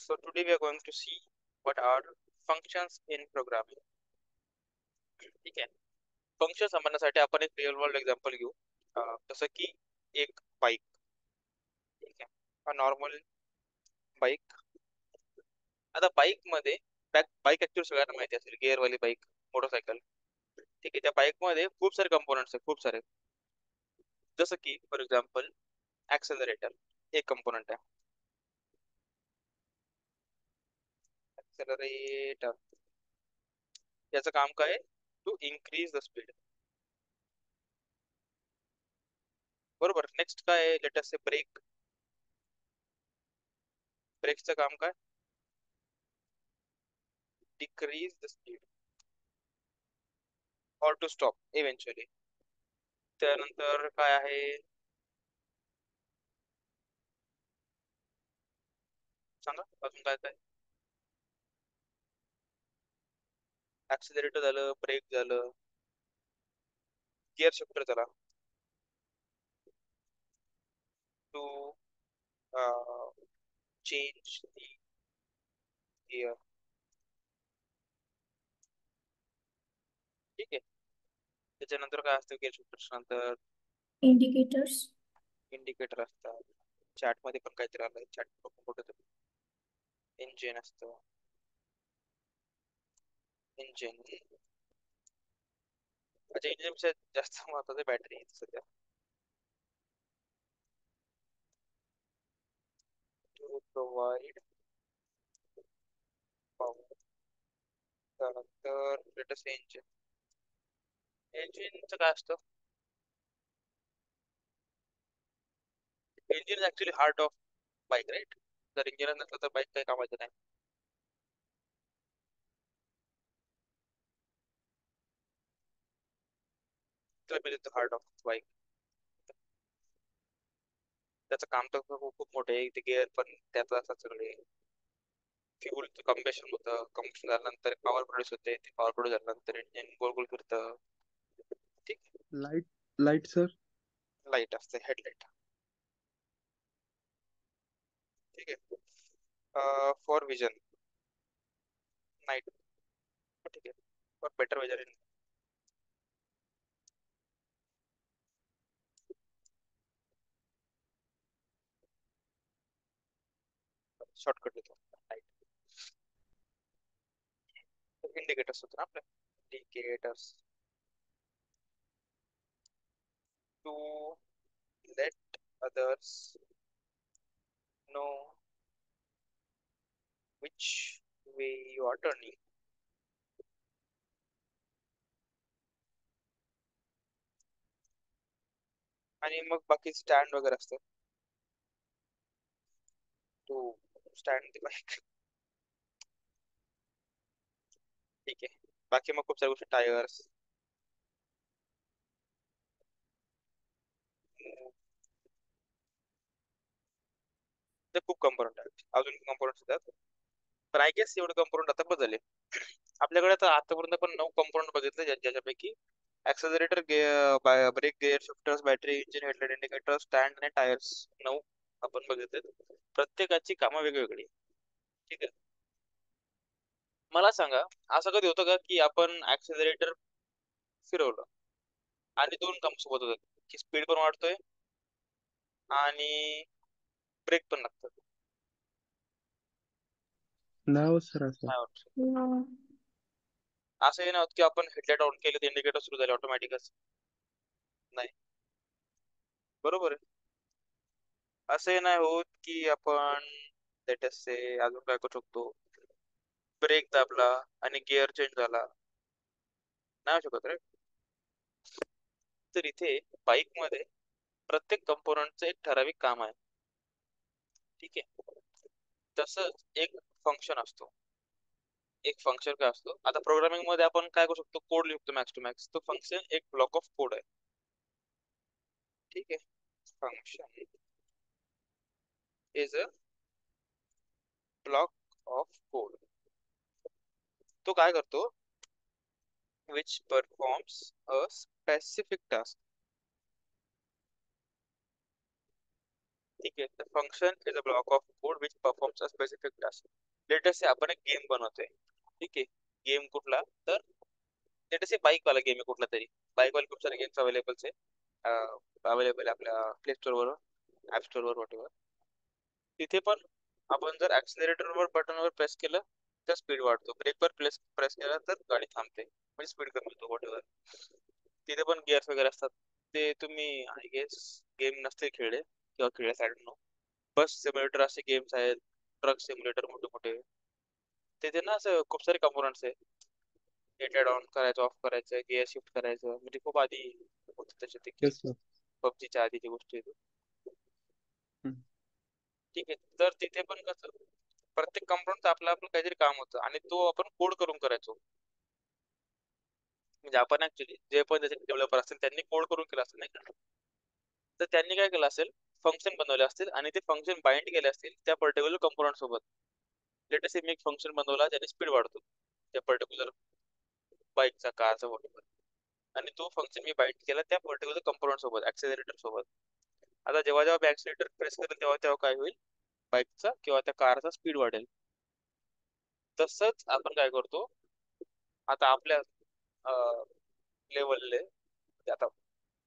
So today we are going to see what are functions in programming. ठीक आहे. Function समजण्यासाठी आपण एक रिअल वर्ल्ड एक्झाम्पल घेऊ. जसं की एक बाईक. ठीक आहे. Normal bike. आता बाईक मध्ये बाईक ऍक्च्युअली सगळ्यांना माहिती असेल, गिअरवाली बाईक, मोटरसायकल. ठीक आहे. त्या बाईक मध्ये खूप सारे कंपोनेंट्स आहेत, खूप सारे. जसं की फॉर एक्झाम्पल ऍक्सेलरेटर एक कंपोनेंट आहे. ऍक्सेलरेटर याचं काम काय आहे? To increase the speed. बरोबर. नेक्स्ट काय आहे? Let us say brake. ब्रेकचं काम काय? Decrease the speed or to stop eventually. त्यानंतर काय आहे? सांगा अजून काय काय. ऍक्सिलरेटर झालं, ब्रेक झालं, गिअर शिफ्टर झाला. To change the gear. ठीक आहे. त्याच्यानंतर काय असतं? गिअर शिफ्टर नंतर indicators, इंडिकेटर असतात. चॅट मध्ये पण काहीतरी आलंय, चॅट कुठेतरी इंजिन असतं. इंजिन. अच्छा, इंजिन पेक्षा जास्त महत्वाचं बॅटरी सध्या. To provide power. त्यानंतर लेटेस्ट इंजिन. इंजिनचं काय असतं? Engine is actually heart of bike, right? जर इंजिन नसलं तर बाईक काही कामाचं नाही. Heart of bike. त्याचं काम तर खूप खूप मोठं आहे. ते गिअर पण त्यात असतात सगळे. फ्युल कम्बेशन होतं, कम्बेशन झाल्यानंतर पॉवर प्रोड्यूस होते, ते पॉवर प्रोड्यूस झाल्यानंतर इंजिन गोल गोल फिरतं. ठीक. Light light sir. लाईट असते, हेडलाईट. ठीक आहे. For vision night. ठीक आहे. For better vision in. Shortcut देतो. इंडिकेटर्स होतं ना आपल्या. Indicators to let others know which way you are turning. आणि मग बाकी स्टँड वगैरे असतं. To stand the bike. ठीक आहे. बाकी मग खूप साऱ्या गोष्टी, टायर्स. ते खूप कंपोनंट आहेत, अजून कंपोनंट येतात. पण आय गेस एवढे कंपोनंट आता बस झाले. आपल्याकडे आता आतापर्यंत पण 9 कंपोनंट बघितले, ज्याच्यापैकी accelerator, brake, gear shifters, battery, engine, headlight, indicator, stand आणि टायर्स. 9 आपण बघितले. प्रत्येकाची कामं वेगवेगळी. ठीक आहे. मला सांगा, असं कधी होतं का की आपण ऍक्सेलरेटर फिरवलं आणि 2 काम सोबत होतात, की स्पीड पण वाढतोय आणि ब्रेक पण लागतात? नाही होत सर असं. नाही होत. no, असंही नाही होत की आपण हेडलाईट ऑन केले तर इंडिकेटर सुरू झाले ऑटोमॅटिकच? नाही. बरोबर आहे. असंही नाही होत की आपण लेटेस्ट से अजून काय करू शकतो, ब्रेक दाबला आणि गिअर चेंज झाला. नाही होऊ शकत रे. तर इथे बाईक मध्ये प्रत्येक कंपोनंटचं एक ठराविक काम आहे. ठीक आहे. तसंच एक फंक्शन असतो. एक फंक्शन काय असतो? आता प्रोग्रामिंग मध्ये आपण काय करू शकतो? कोड लिखतो मॅक्स टू मॅक्स. तो फंक्शन एक ब्लॉक ऑफ कोड आहे. ठीक आहे. Function is a block of code. तो काय करतो? Which performs a specific task. ठीक आहे. तर function is a block of code which performs a specific task. Latest आपण एक गेम बनवतोय. ठीक आहे. गेम कुठला तर लेटेस्ट बाईक वाला गेम आहे कुठला तरी. बाईक वाले खूप सारे गेम्स अवेलेबल आहे. अवेलेबल आपल्या प्ले स्टोर वर, ऍप स्टोर वर, whatever. तिथे पण आपण जर ऍक्सिलरेटर वर बटन वर प्रेस केलं तर स्पीड वाढतो, ब्रेकवर प्रेस प्रेस केला तर गाडी थांबते, म्हणजे स्पीड कमी होतो whatever. तिथे पण गिअर्स वगैरे असतात. ते तुम्ही आय गेस गेम नसते खेळले किंवा खेळले, I don't know. Bus simulator असे गेम्स आहेत, ट्रक सिम्युलेटर मोठे मोठे. तिथे ना असं खूप सारे कंपोनंट्स आहे. नेटेड ऑन करायचं, ऑफ करायचं, गिअर शिफ्ट करायचं, म्हणजे खूप आधी होतं त्याच्यात. Yes sir. पबजीच्या आधीची गोष्ट आहे ती. हम्म. ठीक आहे. तर तिथे पण कसं प्रत्येक कंपोनंटचं आपलं आपलं काहीतरी काम होतं आणि तो आपण कोड करून करायचो. म्हणजे आपण ऍक्च्युली जे पण त्याचे डेव्हलपर असतील त्यांनी कोड करून केलं असेल, नाही का. तर त्यांनी काय केलं असेल, फंक्शन बनवले असतील आणि ते फंक्शन बाइंड केले असतील त्या पर्टिक्युलर कंपोनंट सोबत. लेटेस्ट मी एक फंक्शन बनवला ज्याने स्पीड वाढतो त्या पर्टिक्युलर बाईकचा, कारचा, वॉटेवर. आणि तो फंक्शन मी बाइंड केला त्या पर्टिक्युलर कंपोनंट सोबत, ऍक्सिलरेटर सोबत. आता जेव्हा जेव्हा ऍक्सिलेटर प्रेस करेल तेव्हा तेव्हा काय होईल, बाईकचा किंवा त्या कारचा स्पीड वाढेल. तसंच आपण काय करतो आता आपल्या लेवलले, आता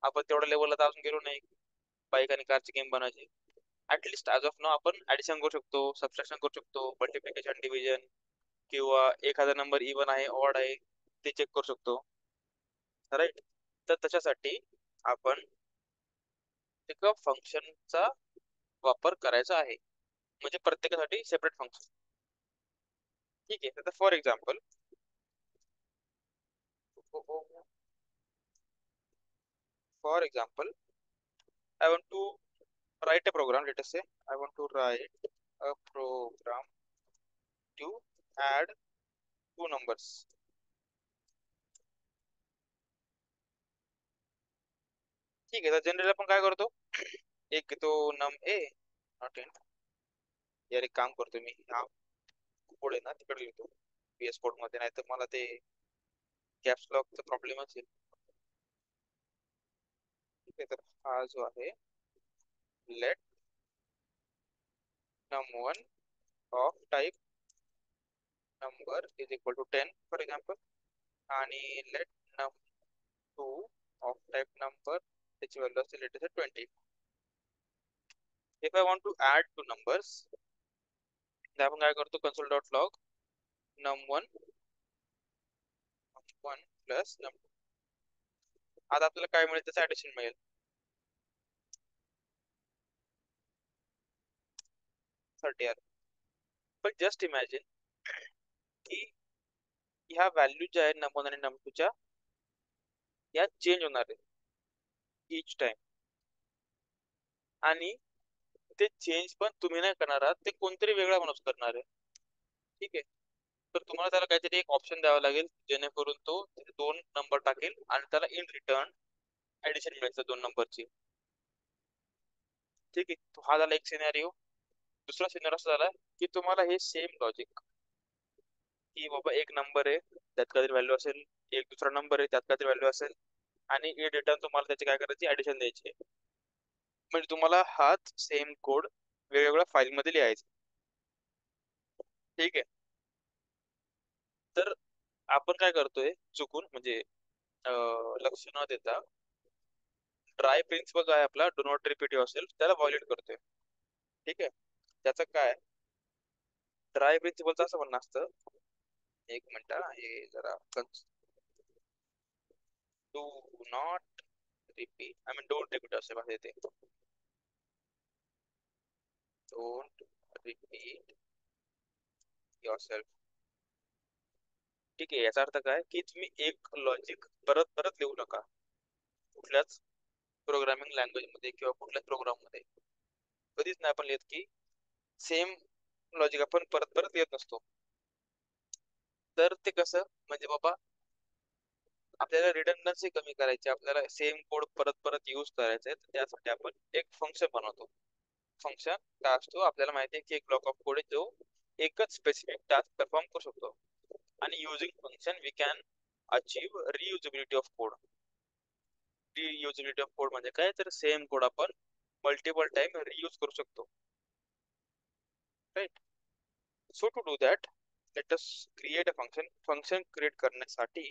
आपण तेवढ्या लेवलला तर अजून गेलो नाही बाईक आणि कारची गेम बनवायची. ऍटलिस्ट ऍज ऑफ नाव आपण ऍडिशन करू शकतो, सबट्रॅक्शन करू शकतो, मल्टिप्लिकेशन, डिव्हिजन, किंवा एखादा नंबर इव्हन आहे ऑड आहे ते चेक करू शकतो, राईट. तर त्याच्यासाठी आपण एका फंक्शनचा वापर करायचा आहे, म्हणजे प्रत्येकासाठी सेपरेट फंक्शन. ठीक आहे. तर for example, for example I want to write a program. Let us say I want to write a program to add two numbers. ठीक आहे. तर जनरली आपण काय करतो, एक तो नम ए नॉट इन, यार एक काम करतो मी, हा कोड आहे ना तिकडे लिहितो पीएस कोड मध्ये, नाही तर मला ते कॅप्स लॉकचा प्रॉब्लेम असेल. ठीक आहे. तर हा जो आहे let num1 of type number is equal to 10 for example, आणि let num2 of type number त्याची व्हॅल्यू असेल लेट असेल 20. If I want to add two numbers, तर आपण काय करतो, console dot log num1 plus num2. आता आपल्याला काय मिळेल, त्याचं ऍडिशन मिळेल. साठी आर. पण जस्ट इमॅजिन की ह्या व्हॅल्यू ज्या आहेत num1 आणि num2च्या, या चेंज होणार आहे इच टाइम, आणि ते चेंज पण तुम्ही नाही करणार आहात, ते कोणतरी वेगळा माणूस करणार आहे. ठीक आहे. तर तुम्हाला त्याला काहीतरी एक ऑप्शन द्यावा लागेल जेणेकरून तो दोन नंबर टाकेल आणि त्याला इन रिटर्न ऍडिशन मिळेल दोन नंबरची. ठीक आहे. तो हा झाला एक सिनेरिओ. दुसरा सिनेरिओ असा झाला की तुम्हाला हे सेम लॉजिक, की बाबा एक नंबर आहे त्यात काहीतरी व्हॅल्यू असेल, एक दुसरा नंबर आहे त्यात काहीतरी व्हॅल्यू असेल, आणि इन रिटर्न तुम्हाला त्याची काय करायची, ऍडिशन द्यायची आहे. म्हणजे तुम्हाला हाच सेम कोड वेगवेगळ्या फाईल मध्ये लिहायचा. ठीक आहे. तर आपण काय करतोय चुकून, म्हणजे लक्ष न देता ट्राय प्रिन्सिपल जो आहे आपला, डू नॉट रिपीट युअरसेल्फ, त्याला व्हायोलेट करतोय. ठीक आहे. त्याचं काय, ट्राय प्रिन्सिपलचं असं म्हणणं असतं, एक मिनिट हे जरा, do not repeat, I mean don't repeat असे पाहिजे ते, डोंट रिपीट युअरसेल्फ. ठीक आहे. याचा अर्थ काय, की तुम्ही एक लॉजिक परत परत लिहू नका कुठल्याच प्रोग्रामिंग लँग्वेज मध्ये किंवा कुठल्याच प्रोग्राम मध्ये. कधीच नाही आपण लिहित की सेम लॉजिक आपण परत परत लिहित नसतो. तर ते कसं, म्हणजे बाबा आपल्याला रिडंडन्सी कमी करायची, आपल्याला सेम कोड परत परत यूज करायचा आहे, त्यासाठी आपण एक फंक्शन बनवतो. फंक्शन काय असतो, आपल्याला माहिती आहे की एक ब्लॉक ऑफ कोड आहे जो एकच स्पेसिफिक टास्क परफॉर्म करू शकतो. आणि using function we can achieve reusability of code. Reusability of code म्हणजे काय, तर सेम कोड आपण मल्टिपल टाइम रियूज करू शकतो. Right. So to do that, let us create a function. Function create करण्यासाठी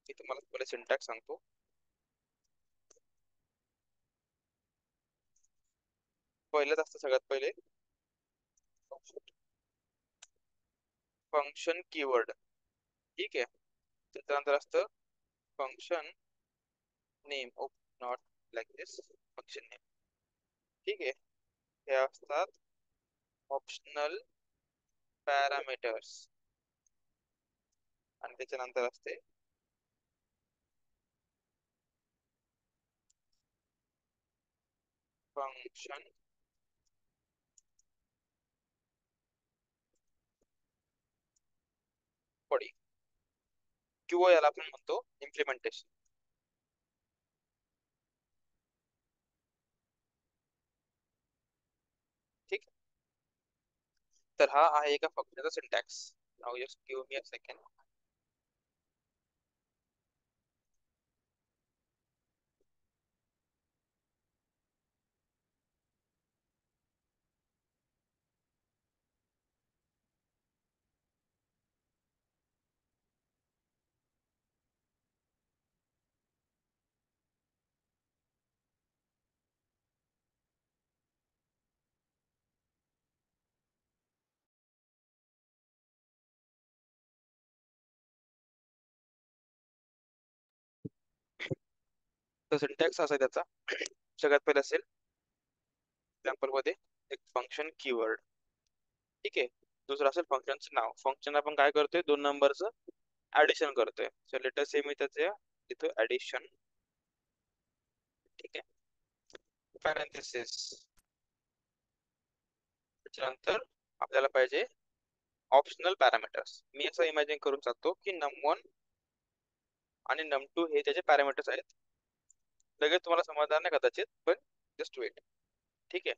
मी तुम्हाला पहिले सिंटॅक्स सांगतो. पहिल्याच असतं सगळ्यात पहिले फंक्शन कीवर्ड. ठीक आहे. त्याच्यानंतर असतं function name. Oh not like this, function name. ठीक आहे. हे असतात ऑप्शनल पॅरामीटर्स. आणि त्याच्यानंतर असते फंक्शन बॉडी, किंवा याला आपण म्हणतो इम्प्लिमेंटेशन. ठीक. तर हा आहे एका फंक्शनचा syntax. Now just give me a second. तर सिंटॅक्स असा आहे त्याचा. सगळ्यात पहिले असेल एक्झाम्पल मध्ये एक फंक्शन कीवर्ड. ठीक आहे. दुसरं असेल फंक्शनचं नाव. फंक्शन आपण काय करतोय, दोन नंबरचं ऍडिशन करतोय. सो लेट अस से मी त्याचे इथं ऍडिशन. ठीक आहे. पॅरेंथेसिस. त्याच्यानंतर आपल्याला पाहिजे ऑप्शनल पॅरामीटर्स. मी असं इमॅजिन करून सांगतो की num1 आणि num2 हे त्याचे पॅरामीटर्स आहेत. लगेच तुम्हाला समजणार नाही कदाचित, पण जस्ट वेट. ठीक आहे.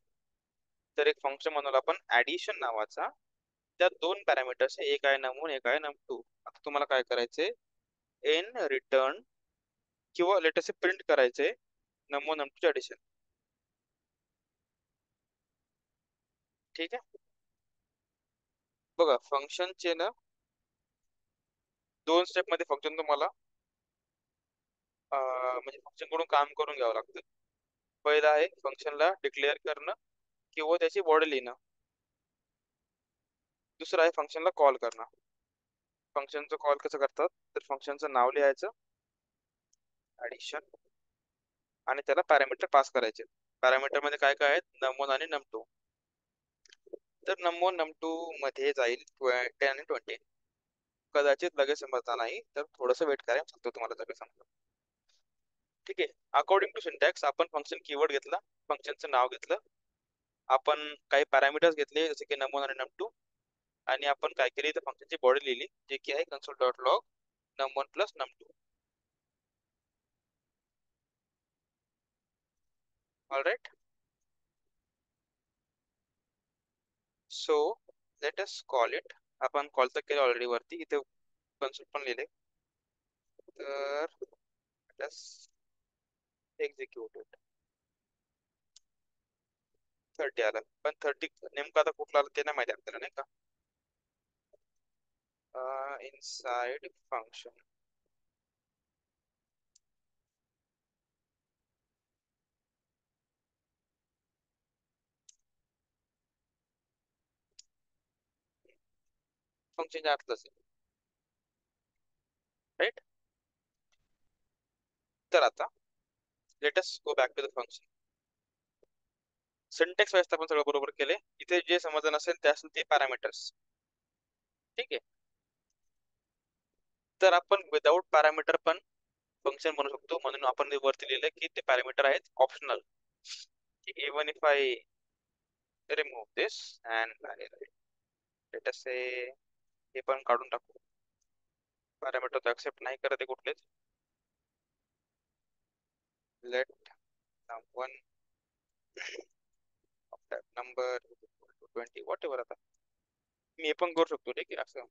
तर एक फंक्शन म्हणून आपण ऍडिशन नावाचा, त्या दोन पॅरामीटर्स, एक आहे num1 एक आहे num2. आता तुम्हाला काय करायचे, एन रिटर्न किंवा लेटेस्ट प्रिंट करायचे num1 num2 चे ऍडिशन. ठीक आहे. बघा फंक्शनचे ना दोन स्टेप मध्ये फंक्शन तुम्हाला म्हणजे फंक्शन कडून काम करून घ्यावं लागतं. पहिलं आहे फंक्शनला डिक्लेअर करणं किंवा त्याची बॉडी लिहिणं. दुसरं आहे फंक्शनला कॉल करणं. फंक्शनचं कॉल कसं करतात, तर फंक्शनचं नाव लिहायचं ऍडिशन, आणि त्याला पॅरामीटर पास करायचे. पॅरामीटर मध्ये काय काय आहेत, num1 आणि num2. तर num1 num2 मध्ये जाईल 10 आणि 20. कदाचित लगेच समजणार नाही, तर थोडस वेट करायला सांगतो तुम्हाला लगेच समजा. ठीक आहे. अकॉर्डिंग टू सिंटॅक्स आपण फंक्शन कीवर्ड घेतला, फंक्शनचं नाव घेतलं, आपण काही पॅरामीटर्स घेतले जसे की num1 आणि num2, आणि आपण काय केली तर फंक्शनची बॉडी लिहिली जे की आहे console dot log num1 plus num2. All right. So let us call it. आपण कॉल तर केलं ऑलरेडी वरती, इथे कन्सोल पण लिहिले. तर लेट अस एक्झिक्यूट इट. 30 आलं, पण 30 नेमकं आता कुठलं आलं ते नाही माहिती आपल्याला, नाही का. Inside function. फंक्शनच्या आतलंच आहे. राईट. तर आता let us go back to the function. Syntax wise आपण सगळं बरोबर केले. इथे जे समजलं नसेल ते असेल ते पॅरामीटर्स. ठीक आहे. तर आपण विदाउट पॅरामीटर पण फंक्शन बनवू शकतो, म्हणून आपण वरती लिहिलं की ते पॅरामीटर आहेत optional. Even if I remove this and let us say हे पण काढून टाकू. पॅरामीटर तो ऍक्सेप्ट नाही करत आहे कुठलेच. Let num1 number 20 whatever. आता मी हे पण करू शकतो. ठीक आहे. असं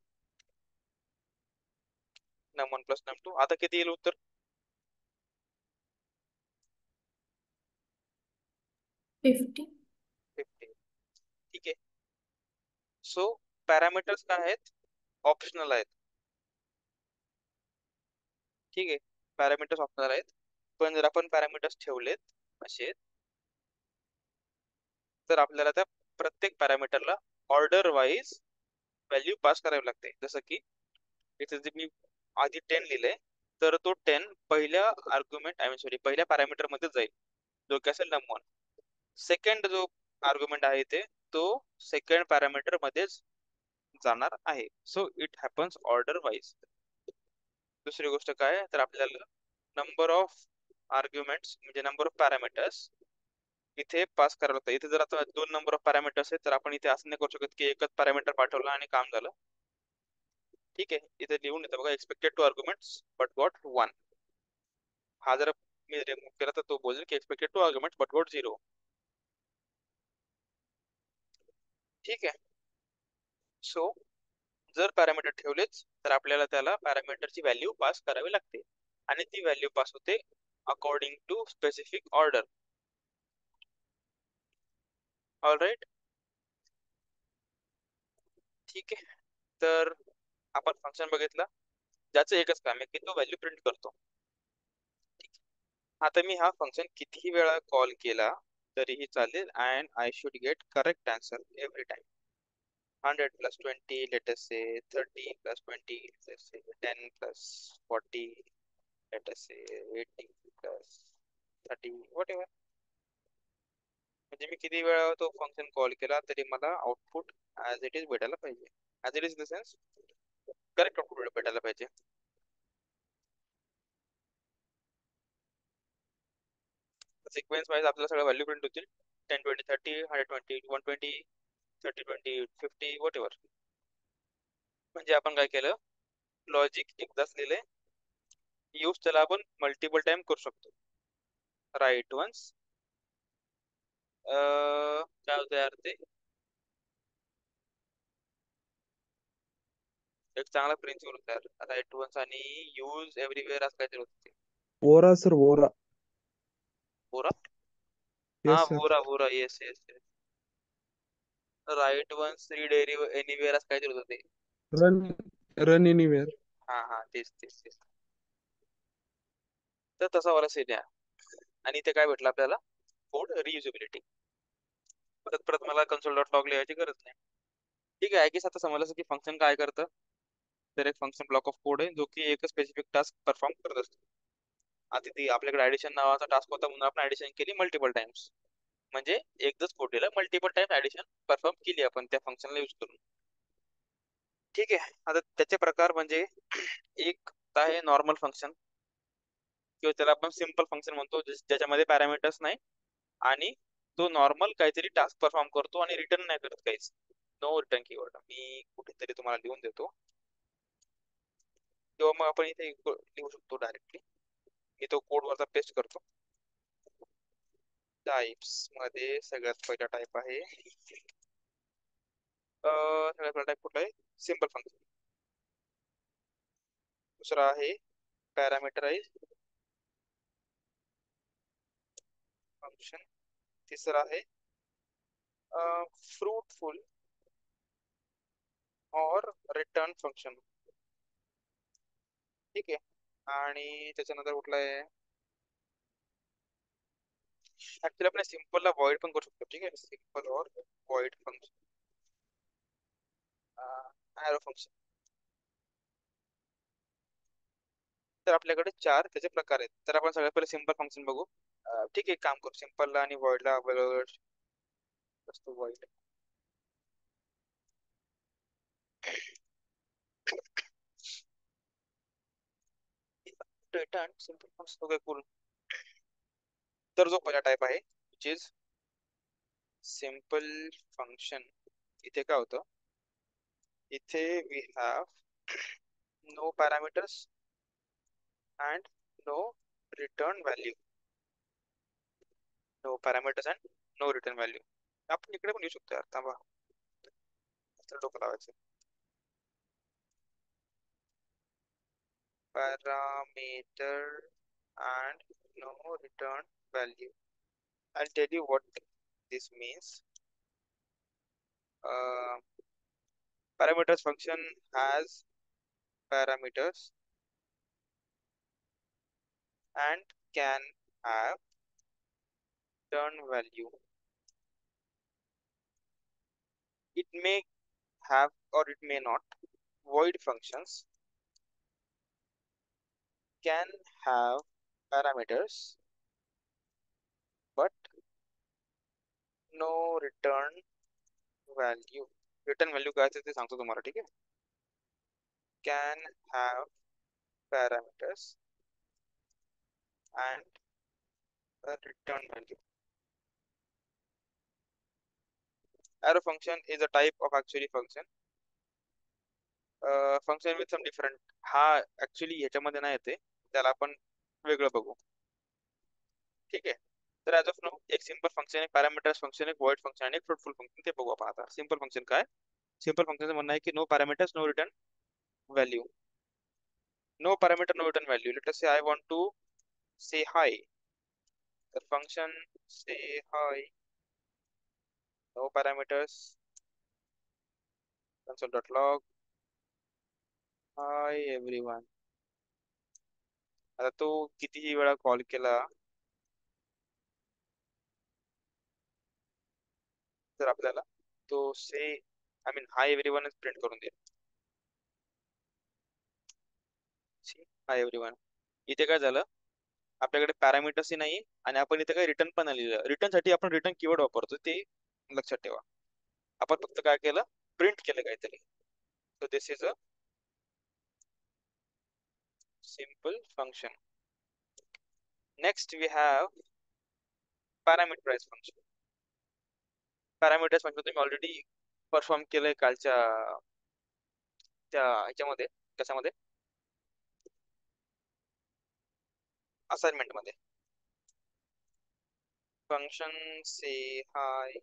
num1 प्लस num2 आता किती येईल उत्तर, 50. 50. ठीक आहे. सो पॅरामीटर्स काय आहेत? ऑप्शनल आहेत. ठीक आहे, पॅरामीटर्स ऑप्शनल आहेत. पण जर आपण पॅरामीटर्स ठेवलेत असे, तर आपल्याला त्या प्रत्येक पॅरामीटरला ऑर्डर वाईज व्हॅल्यू पास करावी लागते. जसं की इथे जे मी आधी 10 लिहिलंय, तर तो 10 पहिल्या आर्ग्युमेंट सॉरी पहिल्या पॅरामीटर मध्ये जाईल, जो की असेल num1. सेकंड जो आर्ग्युमेंट आहे ते तो सेकंड पॅरामीटर मध्येच जाणार आहे. So it happens order wise. दुसरी गोष्ट काय तर आपल्याला नंबर ऑफ आर्ग्युमेंट्स म्हणजे नंबर ऑफ पॅरामीटर्स इथे पास करावं लागतं. इथे जर आता दोन नंबर ऑफ पॅरामीटर्स आहेत, तर आपण इथे असं नाही करू शकत की एकच पॅरामीटर पाठवलं आणि काम झालं. ठीक आहे, इथे लिहून येतं बघा, expected two arguments but got 1. हा जर मी रिमूव्ह केला तर तो बोलेल की expected two arguments but got 0. ठीक आहे. सो जर पॅरामीटर ठेवलेच तर आपल्याला त्याला पॅरामीटरची व्हॅल्यू पास करावी लागते, आणि ती व्हॅल्यू पास होते according to specific order. All right. ठीक आहे, तर आपण फंक्शन बघितला ज्याचं एकच काम आहे की तो व्हॅल्यू प्रिंट करतो. ठीक आहे. आता मी हा फंक्शन कितीही वेळा कॉल केला तरीही चालेल, and I should get correct answer every time. 100 plus 20, let us say 30 plus 20, let us say 10 plus 40, let us say 80 plus 30, whatever. म्हणजे मी किती वेळा तो फंक्शन कॉल केला तरी मला आउटपुट ॲज इट इज भेटायला पाहिजे. As it is in the sense correct output भेटायला पाहिजे. सिक्वेन्स वाईज आपल्याला सगळं व्हॅल्यू प्रिंट होतील. 10 20 30 120 120 30 20 50 वॉट एव्हर. म्हणजे आपण काय केलं, लॉजिक एकदाच लिहिले, यूज त्याला आपण मल्टिपल टाइम करू शकतो. राईट वन्स काय होतं यार ते, एक चांगला प्रिन्सिपल होता यार, राईट वन्स आणि यूज एव्हरीवेअर असं काहीतरी होतं ते. वोरा सर वोरा. वोरा, हा yes sir. Vora Vora, yes yes yes. Write once read anywhere असं काहीतरी होतं ते. Run run anywhere. हा हा, तेच तेच तेच. तर तसा वाला सीन आहे. आणि इथे काय भेटलं आपल्याला, कोड रियुजेबिलिटी. परत परत मला कन्सोल डॉट लॉग लिहायची गरज नाही. ठीक आहे, आय गेस आता समजलं की फंक्शन काय करतं. तर एक फंक्शन ब्लॉक ऑफ कोड आहे जो की एक स्पेसिफिक टास्क परफॉर्म करत असतो. आता ती आपल्याकडे ऍडिशन नावाचा टास्क होता म्हणून आपण ऍडिशन केली मल्टिपल टाइम्स. म्हणजे एकदाच कोड लिहिला, मल्टिपल टाइम ऍडिशन परफॉर्म केली आपण त्या फंक्शनला यूज करून. ठीक आहे, आता त्याचे प्रकार म्हणजे एक आहे नॉर्मल फंक्शन, किंवा त्याला आपण सिम्पल फंक्शन म्हणतो, ज्याच्यामध्ये पॅरामीटर्स नाही आणि तो नॉर्मल काहीतरी टास्क परफॉर्म करतो आणि रिटर्न नाही करत काहीच. नो रिटर्न कीवर्ड मी कुठेतरी तुम्हाला लिहून देतो, किंवा मग आपण इथे लिहू शकतो डायरेक्टली. मी तो कोड वरचा पेस्ट करतो. टाइप्स मध्ये सगळ्यात पहिला टाइप आहे सगळ्यात पहिला टाइप कुठला आहे, सिम्पल फंक्शन. दुसरा आहे पॅरामीटराइज फंक्शन. तिसरा आहे फ्रूटफुल और रिटर्न फंक्शन. ठीक आहे, आणि त्याच्यानंतर कुठला आहे, ऍक्च्युली आपण सिम्पलला वॉइड पण करू शकतो. ठीक आहे, सिम्पल और वॉइड फंक्शन, ॲरो फंक्शन. तर आपल्याकडे चार त्याचे प्रकार आहेत. तर आपण सगळ्यात पहिले सिम्पल फंक्शन बघू. ठीक आहे, काम करू, सिम्पलला आणि वॉइडला वेगवेगळं असतो. Void return simple function. Okay cool. तर जो पहिला टाइप आहे विच इज सिम्पल फंक्शन, इथे काय होतं, इथे we have no parameters and no return value. No parameters and no return value. आपण इकडे पण लिहू शकतो यार, थांबा, डोकं लावायचं. Parameter and no return value. I'll tell you what. this means parameters function has parameters and can have return value. It may have or it may not. Void functions can have parameters but no return value. Return value काय असते ते सांगतो तुम्हाला, ठीक आहे. Can have parameters and a return value. Arrow function is a type of actually function. Function with some different. हा actually ह्याच्यामध्ये नाही येते, त्याला आपण वेगळं बघू, ठीक आहे. तर ऍज ऑफ नाऊ एक सिंपल फंक्शन, एक पॅरामीटर्स फंक्शन, एक वॉइड फंक्शन आणि एक फ्रुटफुल फंक्शन, ते बघू आपण आता. सिंपल फंक्शन काय? सिंपल फंक्शनचं म्हणणं आहे की no parameters no return value. No parameter no return value. Let us say I want to say hi. The function say hi, no parameters, console.log, hi everyone. आता तो कितीही वेळा कॉल केला तर आपल्याला तो say I mean hi everyone print करून देईल. Hi everyone. इथे काय झालं, आपल्याकडे पॅरामीटर्सही नाही आणि आपण इथे काय रिटर्न पण आलेलं. रिटर्न साठी आपण रिटर्न कीवर्ड वापरतो, ते लक्षात ठेवा. आपण फक्त काय केलं, प्रिंट केलं काहीतरी. So this is a simple function. Next we have parameterized function. Parameterized function तुम्ही ऑलरेडी परफॉर्म केलंय कालच्या त्या ह्याच्यामध्ये, कशामध्ये, असाइनमेंट मध्ये. Function say hi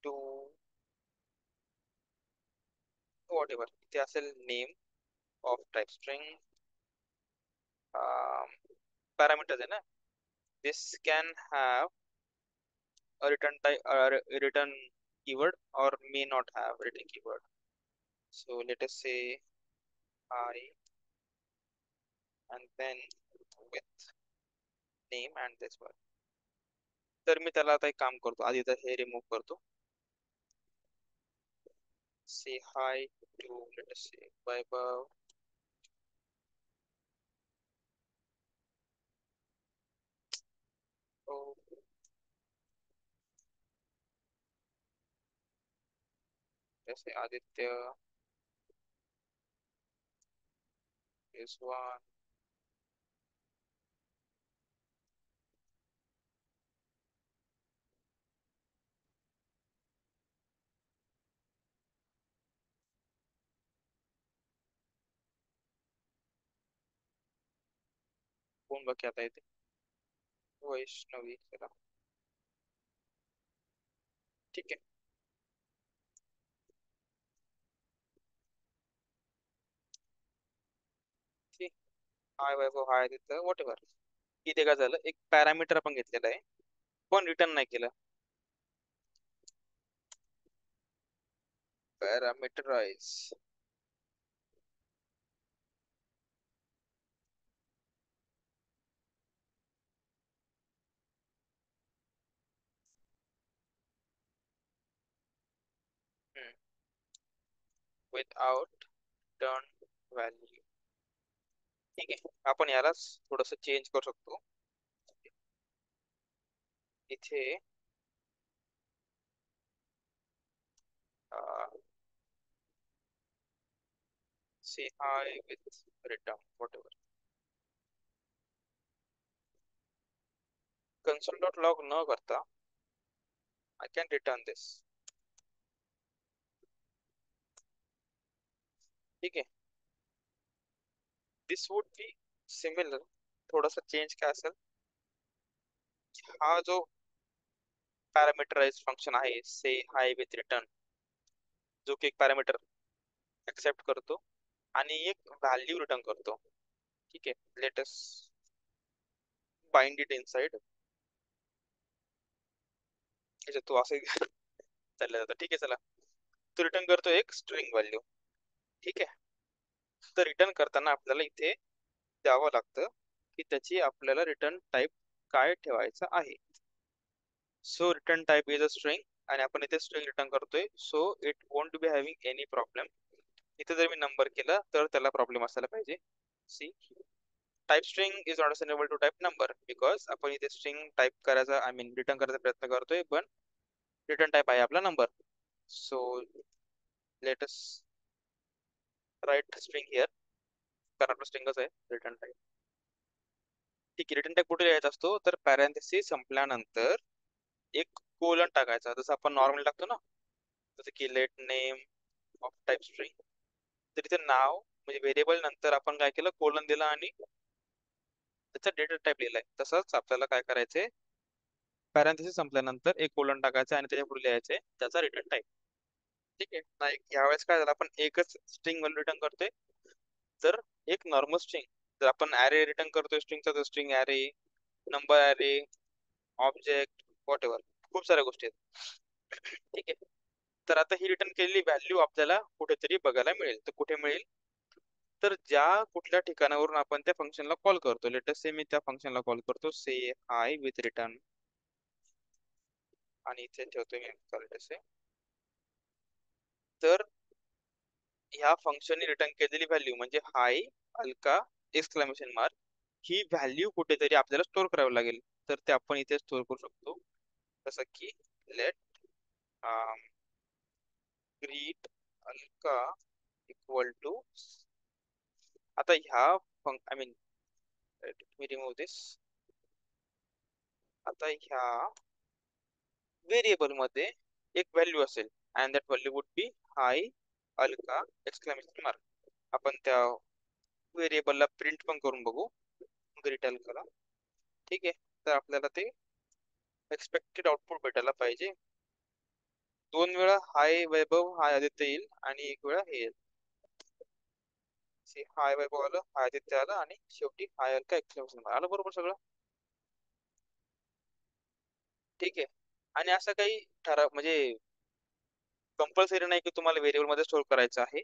to whatever, ते असेल name of type string. Parameters आहे ना, this can have a return type return keyword or may not have return keyword. So let us say hi and then with name and this one. तर मी त्याला आता एक काम करतो, आधी तर हे रिमूव्ह करतो. say hi to, let us say Vaibhav. Oh, let's say Aditya is one. कोण बाकी आता येते, वैष्णवी. चला ठीक आहे. ठीक, हाय वैभव, हाय आदित्य, वॉट एव्हर. इथे काय झालं, एक पॅरामीटर आपण घेतलेलं आहे पण रिटर्न नाही केलं. पॅरामीटराइज विथआउट रिटर्न व्हॅल्यू. ठीक आहे, आपण यालाच थोडस चेंज करू शकतो. इथे say hi with return whatever. console.log न करता I can return this. ठीक आहे, this would be similar. थोडासा चेंज काय असेल, हा जो पॅरामीटराइज फंक्शन आहे से हाय विथ रिटर्न, जो की एक पॅरामीटर एक्सेप्ट करतो आणि एक व्हॅल्यू रिटर्न करतो. ठीक आहे, लेटस बाइंड इट इनसाइड, तो असं चाललं जातं. ठीक आहे, चला तो रिटर्न करतो एक स्ट्रिंग व्हॅल्यू. ठीक आहे, तर रिटर्न करताना आपल्याला इथे द्यावं लागतं की त्याची आपल्याला रिटर्न टाईप काय ठेवायचं आहे. So return type is a string, आणि आपण इथे स्ट्रिंग रिटर्न करतोय, so it won't be having any problem. इथे जर मी नंबर केला तर त्याला प्रॉब्लेम असायला पाहिजे. See, type string is not assignable to type number, because आपण इथे स्ट्रिंग टाइप करायचा, आय मीन रिटर्न करायचा प्रयत्न करतोय, पण रिटर्न टाइप आहे आपला number. So let us write string here, कारण आपला स्ट्रिंगच आहे रिटर्न टाइप. ठीक आहे, रिटर्न टाइप कुठे लिहायचा असतो, तर पॅरेंथेसिस संपल्यानंतर एक कोलन टाकायचा, जसं आपण नॉर्मल टाकतो ना, जसं की let name of type string. तर इथे नाव म्हणजे व्हेरिएबल नंतर आपण काय केलं, कोलन दिला आणि त्याचा डेटा टाइप लिहिलाय. तसंच आपल्याला काय करायचंय, पॅरेंथेसिस संपल्यानंतर एक कोलन टाकायचं आणि त्याच्या पुढे लिहायचंय त्याचा रिटर्न टाइप. ठीक आहे, नाही यावेळेस काय झालं, आपण एकच स्ट्रिंग व्हॅल्यू रिटर्न करतोय. तर एक नॉर्मल स्ट्रिंग, जर आपण ॲरे रिटर्न करतोय स्ट्रिंगचा, तर string array, number array, object, what ever, खूप साऱ्या गोष्टी आहेत. ठीक आहे, तर आता ही रिटर्न केलेली व्हॅल्यू आपल्याला कुठेतरी बघायला मिळेल. तर कुठे मिळेल, तर ज्या कुठल्या ठिकाणावरून आपण त्या फंक्शनला कॉल करतो. लेटेस्ट से मी त्या फंक्शनला कॉल करतो से हाय विथ रिटर्न, आणि इथे ठेवतो मी लेटेस्ट से. तर ह्या फंक्शनने रिटर्न केलेली व्हॅल्यू म्हणजे हाय अल्का एक्सक्लेमेशन मार्क, ही व्हॅल्यू कुठेतरी आपल्याला स्टोअर करावी लागेल. तर ते आपण इथे स्टोअर करू शकतो, जसं की let greet Alka equal to, आता ह्या आय मीन मी रिमूव्ह दिस. आता ह्या व्हेरिएबल मध्ये एक व्हॅल्यू असेल, and that value would be high Alka exclamation mark. आपण त्या व्हेरिएबलला प्रिंट पण करून बघू ग्रीट अल्काला. ठीक आहे, तर आपल्याला ते एक्सपेक्टेड आउटपुट भेटायला पाहिजे. 2 वेळा हाय वैभव हाय आदित्य येईल आणि 1 वेळा हे येईल. हाय वैभव आलं, हाय आदित्य आलं, आणि शेवटी हाय अल्का एक्सक्लेमेशन मार्क आलं. बरोबर सगळं. ठीक आहे, आणि असं काही ठराव म्हणजे कंपल्सरी नाही की तुम्हाला व्हेरिएबल मध्ये स्टोअर करायचं आहे.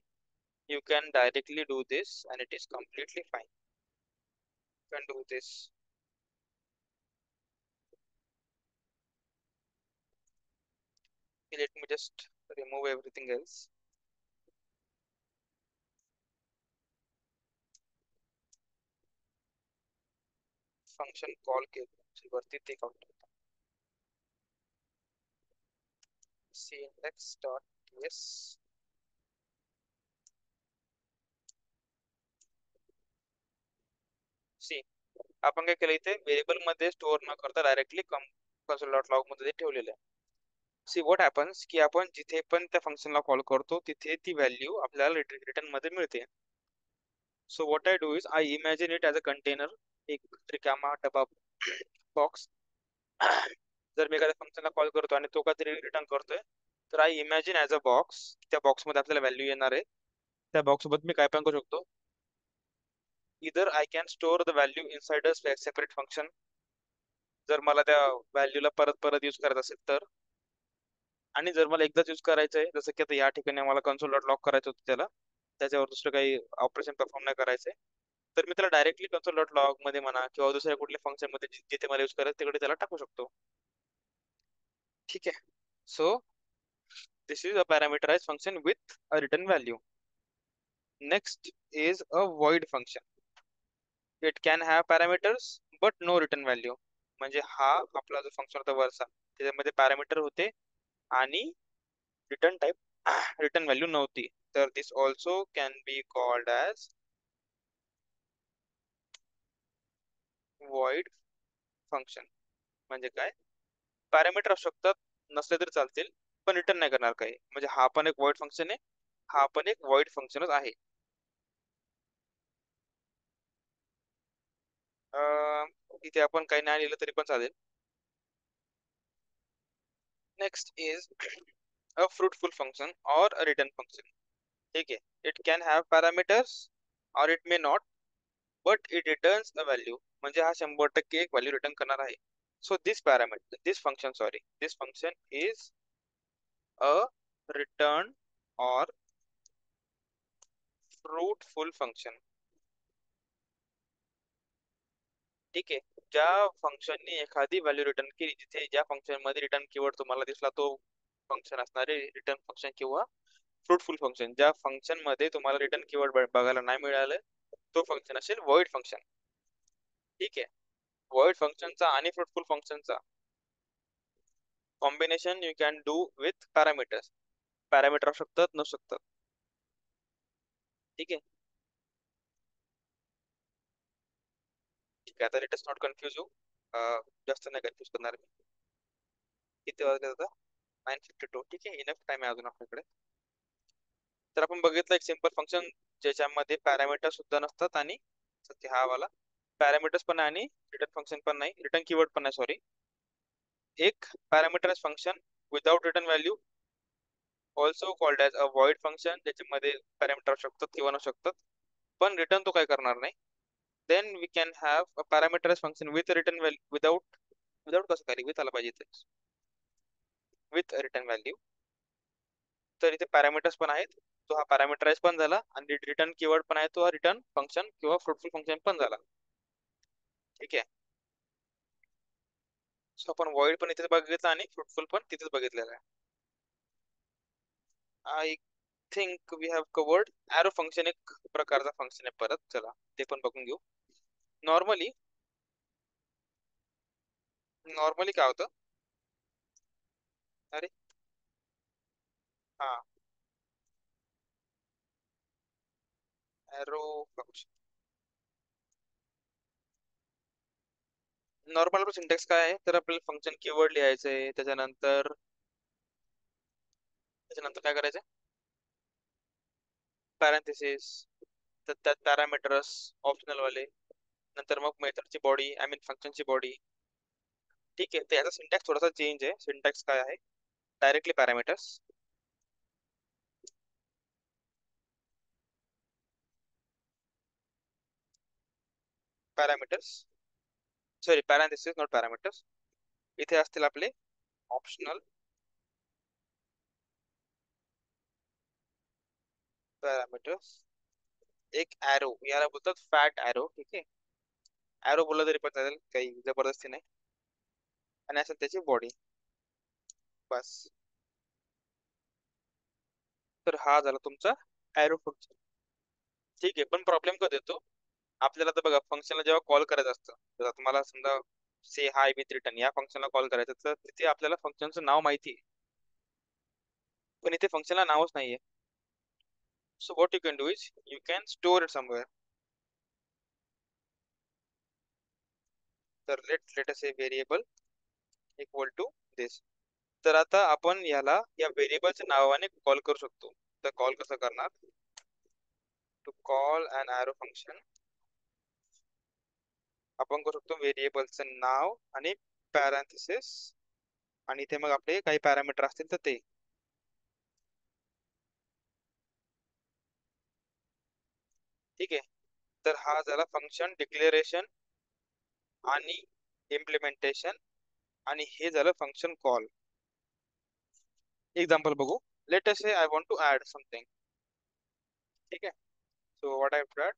You can directly do this and it is completely fine. Can do this. Let me just remove everything else. Function call केलं वरती ते count syntax dot yes. See, आपण काय केलं इथे व्हेरिएबल मध्ये स्टोअर न करता डायरेक्टली console डॉट लॉग मध्ये ठेवलेलं आहे. सी व्हॉट हॅपन्स की आपण जिथे पण त्या फंक्शनला कॉल करतो तिथे ती व्हॅल्यू आपल्याला रिटर्न मध्ये मिळते. So what I do is I imagine it as a container, एक रिकामा डबा बॉक्स. जर मी एखाद्या फंक्शनला कॉल करतो आणि तो काहीतरी रिटर्न करतोय, तर I imagine as a box, त्या बॉक्समध्ये आपल्याला व्हॅल्यू येणार आहे. त्या बॉक्स सोबत मी काय पण करू शकतो, इधर I can store the value inside a separate function, जर मला त्या व्हॅल्यूला परत परत यूज करायचं असेल तर. आणि जर मला एकदाच यूज करायचं आहे, जसं की आता या ठिकाणी मला कन्सोल डॉट लॉक करायचं होतं, त्याच्यावर दुसरं काही ऑपरेशन परफॉर्म नाही करायचंय, तर मी त्याला डायरेक्टली कन्सोल डॉट लॉग मध्ये म्हणा किंवा दुसऱ्या कुठल्या फंक्शन मध्ये जिथे मला यूज करायचं तिकडे त्याला टाकू शकतो. ठीक आहे, so this is a parameterized function with a return value. Next is a void function. It can have parameters but no return value. म्हणजे हा आपला जो फंक्शन होता वरचा, त्याच्यामध्ये पॅरामीटर होते आणि रिटर्न टाइप रिटर्न व्हॅल्यू नव्हती. तर this also can be called as void function. म्हणजे काय, पॅरामीटर असू शकतात, नसले तरी चालतील, पण रिटर्न नाही करणार काही. म्हणजे हा पण एक void फंक्शन आहे, हा पण एक void फंक्शनच आहे. इथे आपण काही नाही लिहिलं तरी पण चालेल. Next is a fruitful function और अ रिटर्न फंक्शन. ठीक आहे, इट कॅन हॅव पॅरामीटर्स और it may not, but it returns a value. म्हणजे हा 100% एक व्हॅल्यू रिटर्न करणार आहे. So this function is a return और फ्रूटफुल फंक्शन. ठीक आहे. ज्या फंक्शनने एखादी व्हॅल्यू रिटर्न केली, जिथे ज्या फंक्शन मध्ये रिटर्न कीवर्ड तुम्हाला दिसला तो फंक्शन असणारे रिटर्न फंक्शन किंवा फ्रूटफुल फंक्शन. ज्या फंक्शन मध्ये तुम्हाला रिटर्न कीवर्ड बघायला नाही मिळालं तो फंक्शन असेल वॉइड फंक्शन. ठीक आहे. वॉइड फंक्शनचा आणि फ्रूटफुल फंक्शनचा combination you can do with parameters. Parameter असू शकतात नसू शकतात. ठीक आहे. ठीक आहे. आता let us not confuse you. जास्त नाही कन्फ्यूज करणार मी. किती वाजले आता? 9:52. ठीक आहे. इनफ टाइम आहे अजून आपल्याकडे. तर आपण बघितलं एक सिंपल फंक्शन ज्याच्यामध्ये पॅरामीटर सुद्धा नसतात आणि सध्या हा वाला पॅरामीटर्स पण आहे आणि रिटर्न फंक्शन पण नाही, रिटर्न कीवर्ड पण नाही, सॉरी. एक parameters function without return value also called as a void function, ज्याच्यामध्ये पॅरामीटर असू शकतात किंवा नसू शकतात पण रिटर्न तो काय करणार नाही. Then we can have a parameters function with return value without without कसं काय विथ आला पाहिजे विथ रिटर्न व्हॅल्यू. तर इथे पॅरामीटर्स पण आहेत, तो हा पॅरामीटराइज पण झाला आणि रिटर्न कीवर्ड पण आहे, तो हा रिटर्न फंक्शन किंवा फ्रूटफुल फंक्शन पण झाला. ठीक आहे. सो आपण वॉइड पण इथेच बघितलं आणि फ्रूटफुल पण तिथेच बघितलेलं आहे. I think we have covered. Arrow function एक प्रकारचा फंक्शन आहे परत, चला ते पण बघून घेऊ. नॉर्मली नॉर्मली काय होतं, अरे हा ॲरो फंक्शन नॉर्मल सिंटॅक्स काय आहे, तर आपल्याला फंक्शन कीवर्ड लिहायचं आहे, त्याच्यानंतर काय करायचं, पॅरेंथेसिस, तर त्यात पॅरामीटर्स ऑप्शनल वाले, नंतर मग मेथडची बॉडी आय मीन फंक्शनची बॉडी. ठीक आहे. तर याचा सिंटॅक्स थोडासा चेंज आहे. सिंटॅक्स काय आहे, directly parameters, parameters sorry parenthesis not parameters. इथे असतील आपले ऑप्शनल पॅरामीटर्स, एक ॲरो, याला बोलतात फॅट ॲरो. ठीक आहे. ॲरो बोलला तरी पण चालेल, काही जबरदस्ती नाही. आणि असेल त्याची बॉडी, बस. तर हा झाला तुमचा ॲरो फंक्शन. ठीक आहे. पण प्रॉब्लेम कधी येतो आपल्याला, तर बघा फंक्शनला जेव्हा कॉल करायचं असतं, तर तुम्हाला समजा से हाय विथ रिटर्न या फंक्शनला कॉल करायचं, तर तिथे आपल्याला फंक्शनचं नाव माहिती आहे पण इथे फंक्शनला नावच नाहीये. So what you can do is you can store it somewhere. तर let us a variable equal to this. तर आता आपण याला या व्हेरिएबलच्या नावाने कॉल करू शकतो. तर कॉल कसं करणार, to call an arrow function आपण करू शकतो व्हेरिएबलचं नाव आणि पॅरेंथेसिस आणि इथे मग आपले काही पॅरामीटर असतील तर ते. ठीक आहे. तर हा झाला फंक्शन डिक्लेरेशन आणि इम्प्लिमेंटेशन आणि हे झालं फंक्शन कॉल. एक्झाम्पल बघू. Let us say I want to add something. ठीक आहे. सो व्हॉट आय डॅट,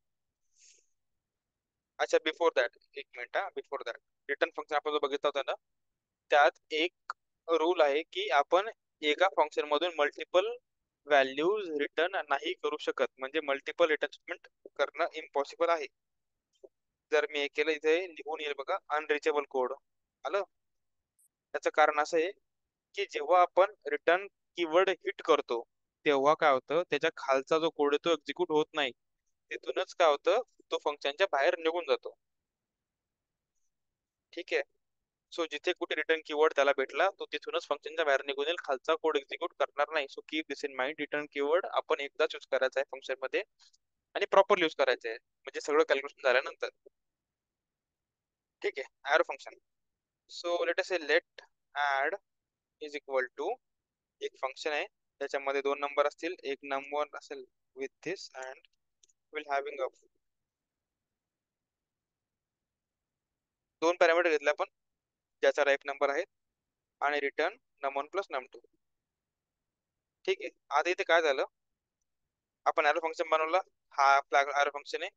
अच्छा बिफोर दॅट एक minute, before that return function आपण जो बघितला होता ना, त्यात एक रूल आहे की आपण एका फंक्शन मधून मल्टिपल व्हॅल्यूज रिटर्न नाही करू शकत, म्हणजे मल्टिपल रिटर्न स्टेटमेंट करणं इम्पॉसिबल आहे. जर मी हे केलं इथे लिहून येईल बघा अनरिचेबल कोड आलं. त्याचं कारण असं आहे की जेव्हा आपण रिटर्न कीवर्ड हिट करतो तेव्हा काय होतं, त्याच्या खालचा जो कोड आहे तो एक्झिक्यूट होत नाही, तिथूनच काय होतं, तो फंक्शनच्या बाहेर निघून जातो. ठीक आहे. सो जिथे कुठे रिटर्न कीवर्ड त्याला भेटला तो तिथूनच फंक्शनच्या बाहेर निघून येईल, खालचा कोड एक्झिक्यूट करणार नाही. So keep this in mind, return keyword आपण एकदाच यूज करायचा आहे फंक्शन मध्ये आणि प्रॉपर यूज करायचं आहे, म्हणजे सगळं कॅल्क्युलेशन झाल्यानंतर. ठीक आहे. Arrow function, so let us say let add is equal to एक फंक्शन आहे त्याच्यामध्ये दोन नंबर असतील, एक नंबर असेल with this and will having a दोन पॅरामीटर घेतले आपण, ज्याचा राईट नंबर आहे, आणि रिटर्न num1 प्लस num2. ठीक आहे. आता इथे काय झालं, आपण एरो फंक्शन बनवला, हा आपला एरो फंक्शन आहे,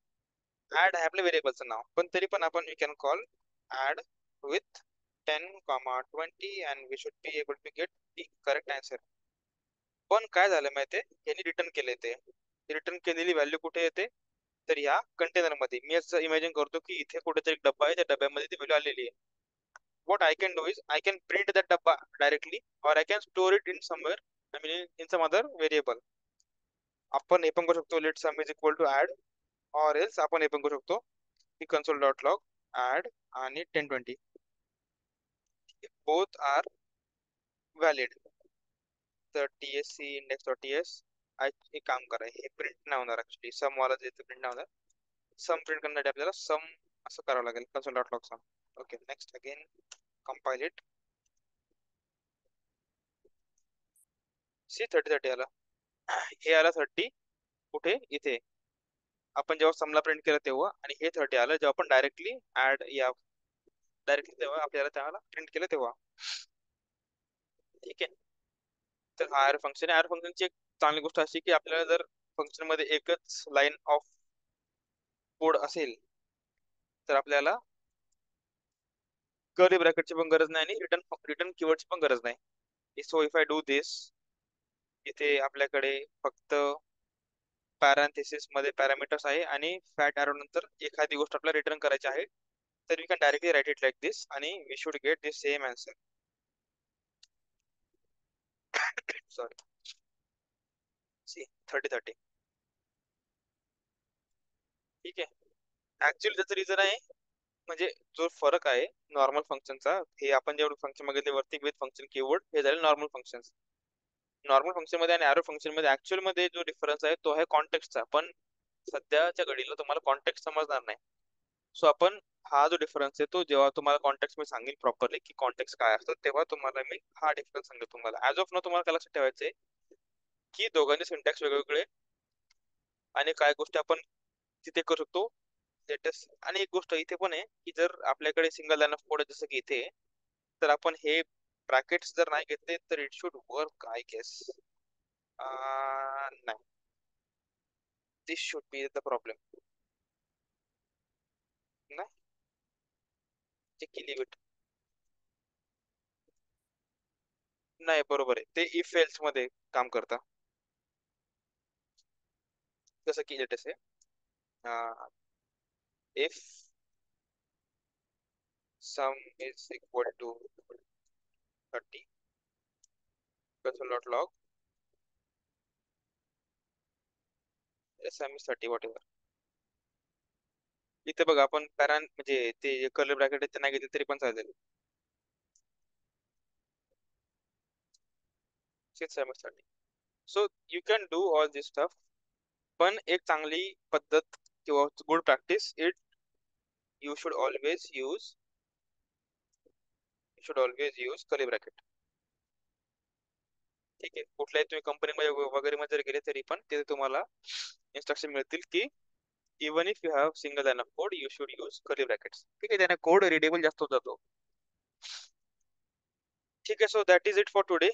ऍड आहे आपल्या व्हेरिएबलचं नाव, पण तरी पण आपण we can call add with 10, 20 and we should be able to get the correct answer. पण काय झालं माहितीये, यांनी रिटर्न केले, ते रिटर्न केलेली व्हॅल्यू कुठे येते, तर या कंटेनर मध्ये. मी असं इमॅजिन करतो की इथे कुठेतरी एक डब्बा आहे, त्या डब्यामध्ये ती व्हॅल्यू आलेली आहे. what I can do is I can print that dabba directly, or I can store it in somewhere, I mean in some other variable. आपण हे पण करू शकतो, let sum is equal to add, or else आपण हे पण करू शकतो की console.log add आणि 1020 both are valid. तर tsc index.ts हे काम करा, हे प्रिंट नाही होणार ऍक्च्युली, सम वाला जे प्रिंट नाही होणार, सम प्रिंट करण्यासाठी आपल्याला सम असं करावं लागेल, console.log sum. Okay, next again compile it. See 30 आला, हे आला 30 कुठे, इथे आपण जेव्हा समला प्रिंट केलं तेव्हा, आणि हे 30 आलं जेव्हा आपण डायरेक्टली ऍड या डायरेक्टली तेव्हा आपल्याला त्याला प्रिंट केलं तेव्हा. ठीक आहे. तर हा आर फंक्शन आहे. आर फंक्शनची एक चांगली गोष्ट अशी की आपल्याला जर फंक्शन मध्ये एकच लाईन ऑफ कोड असेल तर आपल्याला कर्ली ब्रॅकेटची पण गरज नाही आणि रिटर्न रिटर्न कीवर्डची पण गरज नाही. सो इफ आय डू दिस, इथे आपल्याकडे फक्त पॅरांथेसिस मध्ये पॅरामीटर्स आहे आणि फॅट एरो नंतर एखादी गोष्ट आपल्याला रिटर्न करायची आहे, तर we can directly write it like this आणि we should get this same answer. Sorry, see 30. ठीक आहे. ऍक्च्युअली त्याचं रिझन आहे, म्हणजे जो फरक आहे नॉर्मल फंक्शनचा, हे आपण जेवढं फंक्शन बघितले वरती विथ फंक्शन कीवर्ड, हे झाले नॉर्मल फंक्शन. नॉर्मल फंक्शन मध्ये आणि एरो फंक्शन मध्ये ऍक्च्युअल मध्ये जो डिफरन्स आहे तो आहे कॉन्टेक्स्टचा, पण सध्याच्या घडीला तुम्हाला कॉन्टेक्स्ट समजणार नाही. सो आपण हा जो डिफरन्स आहे तो जेव्हा तुम्हाला कॉन्टेक्स्ट मी सांगेल प्रॉपरली की कॉन्टेक्स्ट काय असतं, तेव्हा तुम्हाला मी हा डिफरन्स सांगेल तुम्हाला. ऍज ऑफ नो तुम्हाला काय लक्षात ठेवायचंय की दोघांचे सिंटॅक्स वेगवेगळे, आणि काय गोष्टी आपण तिथे करू शकतो लेटेस्ट. आणि एक गोष्ट इथे पण आहे की जर आपल्याकडे सिंगल लाईन ऑफ कोड जसं की इथे, तर आपण हे ब्रॅकेट्स जर नाही घेतले तर it should work I guess. नाही, this should be the problem. नाही, लिव्ह इट. नाही, बरोबर आहे, ते इफ एल्स मध्ये काम करतं. जसं की लेटेस्ट आहे, if sum is equal to 30 console.log sum is 30 whatever. इथे बघा आपण पॅरान म्हणजे ते कर्ली ब्रॅकेट ते नाही घेतले तरी पण चालेल. So you can do all this stuff, पण एक चांगली पद्धत किंवा good practice it, you should always use curly bracket. ठीक आहे. कुठल्याही तुम्ही कंपनीमध्ये वगैरे मध्ये जर गेले तरी पण तिथे तुम्हाला इन्स्ट्रक्शन मिळतील की even if you have single line of code you should use curly brackets. ठीक आहे, त्याने कोड रिडेबल जास्त होत जातो. ठीक आहे. So that is it for today.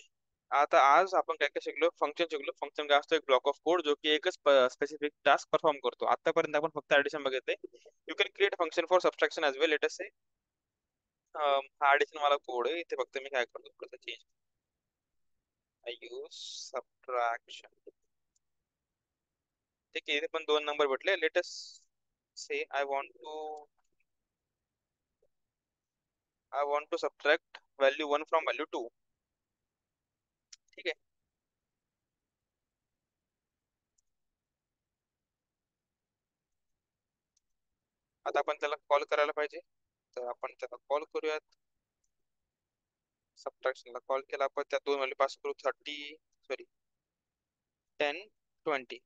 आता आज आपण काय काय शिकलो, फंक्शन शिकलो. फंक्शन काय असतो, एक ब्लॉक ऑफ कोड जो की एकच स्पेसिफिक टास्क परफॉर्म करतो. आतापर्यंत आपण फक्त ऍडिशन बघितले. You can create function for subtraction as well. Let us say हा ऍडिशन वाला कोड आहे, इथे फक्त मी काय करतो थोडंसं चेंज, आय यूज सबट्रॅक्शन. ठीक आहे, इथे पण 2 नंबर भेटले. Late us say I want to subtract value 1 from value 2. ठीक आहे. आता आपण त्याला कॉल करायला पाहिजे, तर आपण त्याला कॉल करूयात. सबट्रॅक्शनला कॉल केला आपण, त्या 2 व्हॅल्यू पास करू, 30 सॉरी 10 20.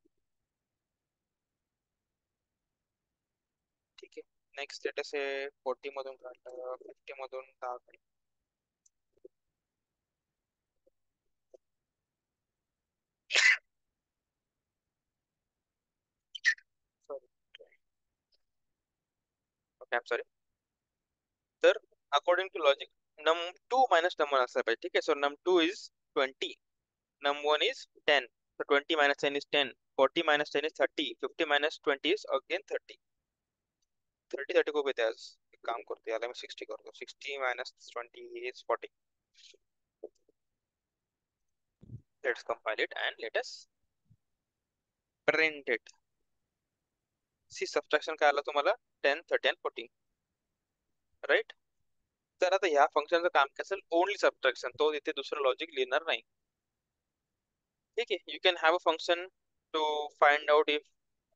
ठीक आहे. नेक्स्ट स्टेटस आहे 40 मधून काढलं, 50 मधून 10 काढलं. Sorry, okay, sorry. तर according to logic num two minus num one असला पाहिजे. ठीक आहे. So num two is 20, num 1 is 10. So 20 minus 10 is 10. 40 minus 10 is 30. 50 minus 20 is again 30. 30 खूप येते आज. एक काम करतो याला मी 60 करतो. 60 minus 20 is 40. Let's compile it and let us print it. See subtraction काय आलं तुम्हाला 10, 30 and 40. राईट. तर आता ह्या फंक्शनचं काम काय असेल ओनली सबट्रॅक्शन. तो इथे दुसरं लॉजिक लिहिणार नाही. ठीक आहे. You can have a function to find out if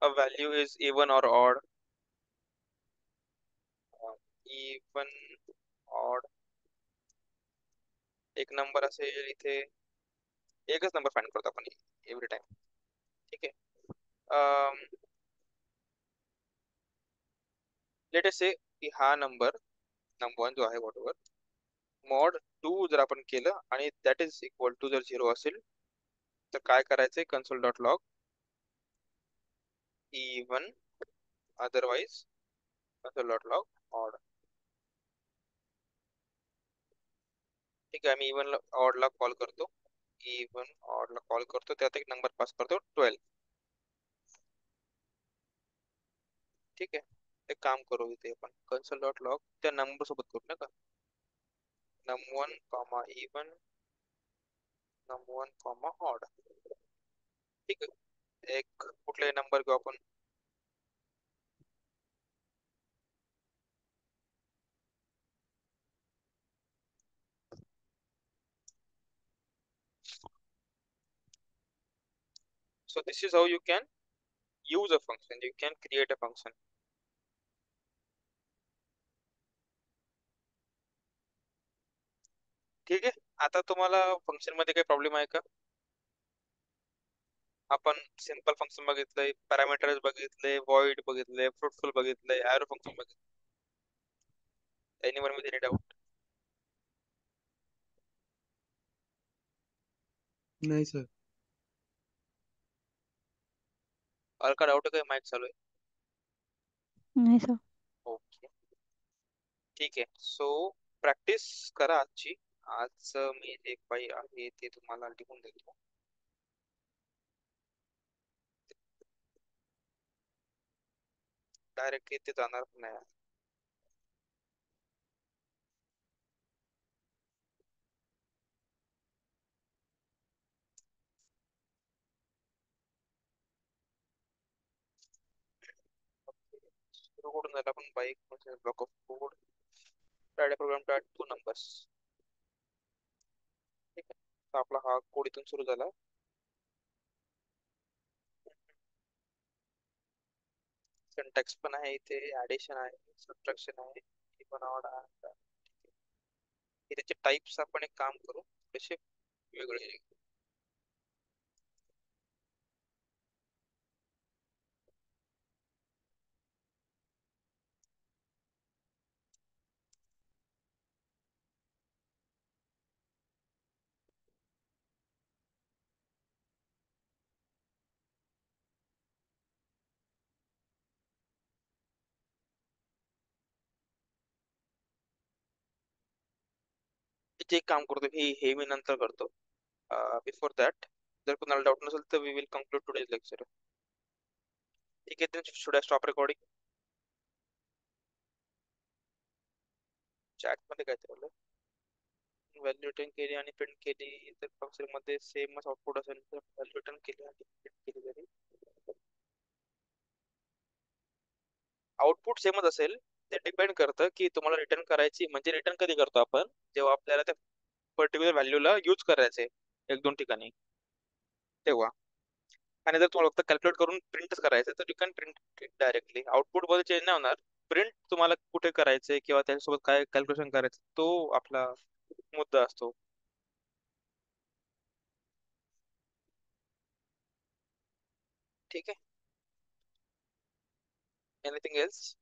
a value is even or odd. Even, odd. एक नंबर असेल इथे एकच नंबर फाइंड करतो आपण एव्हरी टाइम. ठीक आहे. लेट अस से की हा नंबर नंबर 1 जो आहे वॉटएव्हर मॉड 2 जर आपण केलं आणि दॅट इज इक्वल टू जर 0 असेल तर काय करायचंय console dot log even otherwise console dot log odd. ठीक आहे. मी इवन ऑड ला कॉल करतो. इवन ऑड ला कॉल करतो त्यात एक नंबर पास करतो 12. ठीक आहे. एक काम करू इथे आपण कन्सोल डॉट लॉग त्या नंबर सोबत करू नका. num1 comma even num1 comma odd. ठीक आहे. एक कुठलाही नंबर घेऊ आपण. So this is how you can use a function. You can create a function. ठीक आहे. आता तुम्हाला फंक्शन मध्ये काही प्रॉब्लेम आहे का? आपण सिंपल फंक्शन बघितलंय, पॅरामीटर्स बघितले, void बघितले, fruitful बघितले, arrow फंक्शन बघितले. Anyone with any doubt? नाही सर. और का डाउट काय माइक चालू आहे? नाही सर. ओके. ठीक आहे. सो प्रॅक्टिस करा आजची. आज मी एक बाई आहे ते तुम्हाला लिहून देतो. डायरेक्ट ते जाणार पण नाही. सुरू करून झालं आपण बाईक block of code data program dot two numbers. ठीक आहे. तर आपला हा कोड इथून सुरू झाला. सिंटॅक्स पण आहे इथे, ऍडिशन आहे, सबट्रॅक्शन आहे, इव्हन ऑड आहे. हे त्याचे टाइप्स आपण एक काम करू कसे वेगळे. त्याचे एक काम करतो हे मी नंतर करतो. बिफोर दॅट जर कोणाला डाऊट नसेल तर we will conclude today's lecture. ठीक आहे. Should I stop recording? Chat मध्ये काय चाललं? व्हॅल्यू रिटर्न केली आणि प्रिंट केली तर फंक्शन मध्ये सेमच आउटपुट असेल तर व्हॅल्यू रिटर्न केली आणि प्रिंट केली तरी आउटपुट सेमच असेल. ते डिपेंड करतं की तुम्हाला रिटर्न करायची म्हणजे रिटर्न कधी करतो आपण जेव्हा आपल्याला त्या पर्टिक्युलर व्हॅल्यूला यूज करायचे एक दोन ठिकाणी तेव्हा. आणि जर तुम्हाला फक्त कॅल्क्युलेट करून प्रिंटच करायचं तर you can print directly. Output मध्ये चेंज नाही होणार. प्रिंट तुम्हाला कुठे करायचंय किंवा त्याच्यासोबत काय कॅल्क्युलेशन करायचं तो आपला मुद्दा असतो. ठीक आहे. Anything else?